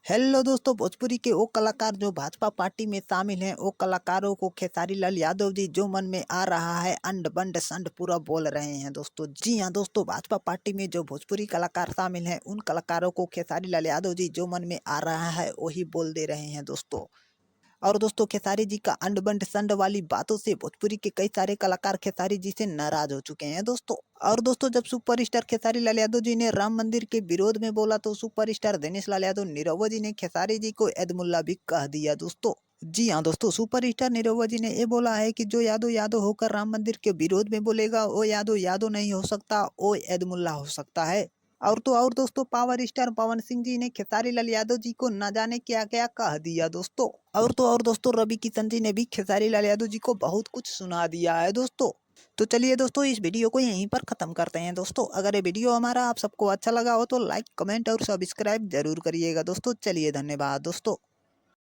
Hello दोस्तों, भोजपुरी के वो कलाकार जो भाजपा पार्टी में शामिल हैं, वो कलाकारों को खेसारी लाल यादव जी जो मन में आ रहा है अंड बंड संड पूरा बोल रहे हैं दोस्तों। जी हाँ दोस्तों, भाजपा पार्टी में जो भोजपुरी कलाकार शामिल हैं, उन कलाकारों को खेसारी लाल यादव जी जो मन में आ रहा है वही बोल दे रहे हैं दोस्तों। और दोस्तों, खेसारी जी का अंड बंड संड वाली बातों से भोजपुरी के कई सारे कलाकार खेसारी जी से नाराज हो चुके हैं दोस्तों। और दोस्तों, जब सुपरस्टार खेसारी लाल यादव जी ने राम मंदिर के विरोध में बोला तो सुपरस्टार दिनेश लाल यादव निरहुआ जी ने खेसारी जी को एदमुल्ला भी कह दिया दोस्तों। जी हाँ दोस्तों, सुपरस्टार निरहुआ जी ने ये बोला है कि जो यादव यादव होकर राम मंदिर के विरोध में बोलेगा वो यादव यादव नहीं हो सकता, वो एदमुल्ला हो सकता है। और तो और दोस्तों, पावर स्टार पवन सिंह जी ने खेसारी लाल यादव जी को न जाने क्या क्या कह दिया दोस्तों। और तो और दोस्तों, रवि किशन जी ने भी खेसारी लाल यादव जी को बहुत कुछ सुना दिया है दोस्तों। तो चलिए दोस्तों, इस वीडियो को यहीं पर खत्म करते हैं दोस्तों। अगर ये वीडियो हमारा आप सबको अच्छा लगा हो तो लाइक कमेंट और सब्सक्राइब जरूर करिएगा दोस्तों। चलिए धन्यवाद दोस्तों।